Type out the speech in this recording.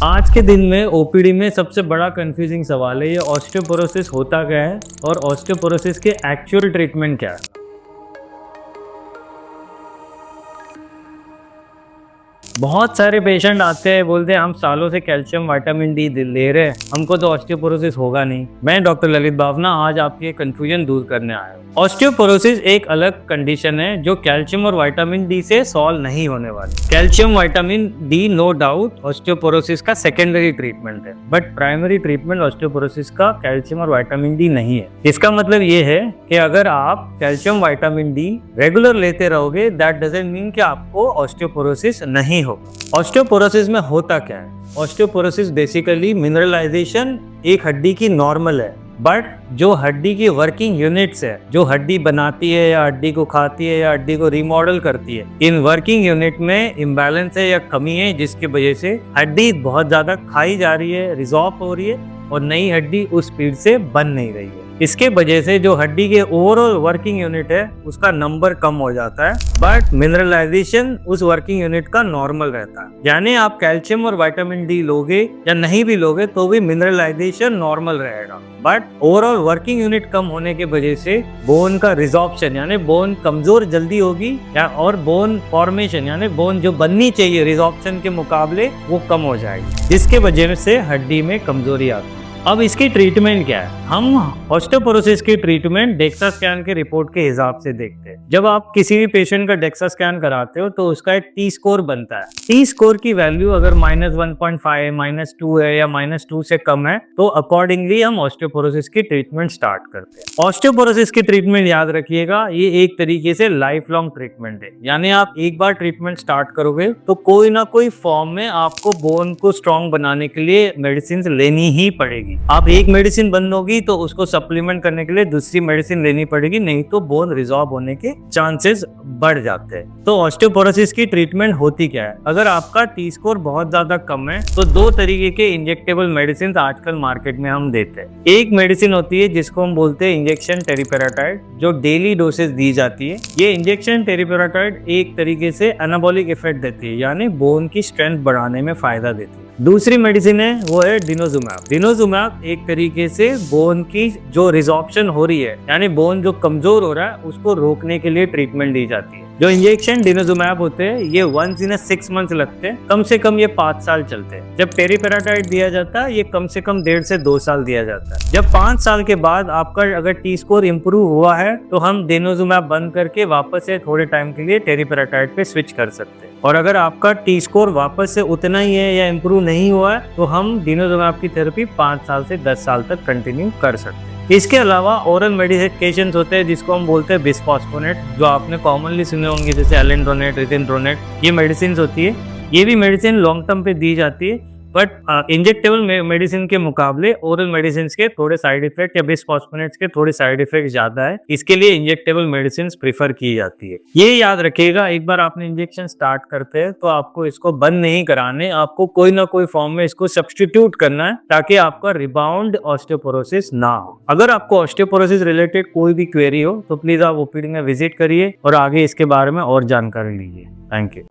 आज के दिन में ओपीडी में सबसे बड़ा कंफ्यूजिंग सवाल है ये ऑस्टियोपोरोसिस होता क्या है और ऑस्टियोपोरोसिस के एक्चुअल ट्रीटमेंट क्या है। बहुत सारे पेशेंट आते हैं, बोलते हैं हम सालों से कैल्शियम विटामिन डी ले रहे हैं, हमको तो ऑस्टियोपोरोसिस होगा नहीं। मैं डॉक्टर ललित भावना आज आपकी कंफ्यूजन दूर करने आया हूँ। ऑस्टियोपोरोसिस एक अलग कंडीशन है जो कैल्शियम और विटामिन डी से सॉल्व नहीं होने वाली। Calcium vitamin D no doubt osteoporosis का सेकेंडरी ट्रीटमेंट है, बट प्राइमरी ट्रीटमेंट ऑस्टियोपोरोसिस का कैल्शियम और विटामिन डी नहीं है। इसका मतलब ये है कि अगर आप कैल्शियम विटामिन डी रेगुलर लेते रहोगे, दैट डजंट मीन कि आपको ऑस्टियोपोरोसिस नहीं होगा। ऑस्टियोपोरोसिस में होता क्या है? ऑस्टियोपोरोसिस बेसिकली मिनरलाइजेशन एक हड्डी की नॉर्मल है, बट जो हड्डी की वर्किंग यूनिट्स है, जो हड्डी बनाती है या हड्डी को खाती है या हड्डी को रिमॉडल करती है, इन वर्किंग यूनिट में इम्बैलेंस है या कमी है, जिसकी वजह से हड्डी बहुत ज्यादा खाई जा रही है, रिजॉर्व हो रही है और नई हड्डी उस स्पीड से बन नहीं रही है। इसके वजह से जो हड्डी के ओवरऑल वर्किंग यूनिट है उसका नंबर कम हो जाता है, बट मिनरलाइजेशन उस वर्किंग यूनिट का नॉर्मल रहता है। यानी आप कैल्शियम और विटामिन डी लोगे या नहीं भी लोगे तो भी मिनरलाइजेशन नॉर्मल रहेगा, बट ओवरऑल वर्किंग यूनिट कम होने की वजह से बोन का रिजॉर्प्शन यानी बोन कमजोर जल्दी होगी या और बोन फॉर्मेशन यानी बोन जो बननी चाहिए रिजॉर्प्शन के मुकाबले वो कम हो जाएगी, जिसके वजह से हड्डी में कमजोरी आती है। अब इसकी ट्रीटमेंट क्या है? हम ऑस्टियोपोरोसिस की ट्रीटमेंट डेक्सा स्कैन के रिपोर्ट के हिसाब से देखते हैं। जब आप किसी भी पेशेंट का डेक्सा स्कैन कराते हो तो उसका एक टी स्कोर बनता है। टी स्कोर की वैल्यू अगर -1.5 -2 है या -2 से कम है तो अकॉर्डिंगली हम ऑस्टियोपोरोसिस की ट्रीटमेंट स्टार्ट करते हैं। ऑस्टियोपोरोसिस की ट्रीटमेंट याद रखिएगा, ये एक तरीके से लाइफ लॉन्ग ट्रीटमेंट है। यानी आप एक बार ट्रीटमेंट स्टार्ट करोगे तो कोई ना कोई फॉर्म में आपको बोन को स्ट्रॉन्ग बनाने के लिए मेडिसिन लेनी ही पड़ेगी। आप एक मेडिसिन बंद होगी तो उसको सप्लीमेंट करने के लिए दूसरी मेडिसिन लेनी पड़ेगी, नहीं तो बोन रिजॉर्व होने के चांसेस बढ़ जाते हैं। तो ऑस्टियोपोरोसिस की ट्रीटमेंट होती क्या है? अगर आपका टी स्कोर बहुत ज्यादा कम है तो दो तरीके के इंजेक्टेबल मेडिसिन आजकल मार्केट में हम देते हैं। एक मेडिसिन होती है जिसको हम बोलते हैं इंजेक्शन टेरिपेराटाइड, जो डेली डोसेज दी जाती है। ये इंजेक्शन टेरिपेराटाइड एक तरीके से एनाबॉलिक इफेक्ट देती है, यानी बोन की स्ट्रेंथ बढ़ाने में फायदा देती है। दूसरी मेडिसिन है वो है डिनोजुमैब। डिनोजुमैब एक तरीके से बोन की जो रिजॉर्प्शन हो रही है यानी बोन जो कमजोर हो रहा है उसको रोकने के लिए ट्रीटमेंट दी जाती है। जो इंजेक्शन डिनोजुमैब होते हैं ये 1 इन 6 मंथ्स लगते हैं, कम से कम ये 5 साल चलते हैं। जब टेरिपेराटाइड दिया जाता है ये कम से कम 1.5 से 2 साल दिया जाता है। जब 5 साल के बाद आपका अगर टी स्कोर इम्प्रूव हुआ है तो हम डिनोजुमैब बंद करके वापस से थोड़े टाइम के लिए टेरिपेराटाइड पे स्विच कर सकते हैं। और अगर आपका टी स्कोर वापस से उतना ही है या इम्प्रूव नहीं हुआ है तो हम डिनोजुमैब की थेरेपी 5 साल से 10 साल तक कंटिन्यू कर सकते हैं। इसके अलावा ओरल मेडिकेशंस होते हैं जिसको हम बोलते हैं बिस्फॉस्फोनेट, जो आपने कॉमनली सुने होंगे, जैसे एलेंड्रोनेट, रिथिनड्रोनेट। ये मेडिसिन होती है, ये भी मेडिसिन लॉन्ग टर्म पे दी जाती है, बट इंजेक्टेबल मेडिसिन के मुकाबले ओरल मेडिसिन के थोड़े साइड इफेक्ट या बिस्फॉस्फोनेट्स के थोड़े साइड इफेक्ट ज्यादा है, इसके लिए इंजेक्टेबल मेडिसिन प्रीफर की जाती है। ये याद रखिएगा, एक बार आपने इंजेक्शन स्टार्ट करते हैं तो आपको इसको बंद नहीं कराने, आपको कोई ना कोई फॉर्म में इसको सब्स्टिट्यूट करना है ताकि आपका रिबाउंड ऑस्टियोपोरोसिस ना हो। अगर आपको ऑस्टियोपोरोसिस रिलेटेड कोई भी क्वेरी हो तो प्लीज आप ओपीडी में विजिट करिए और आगे इसके बारे में और जानकारी लीजिए। Thank you.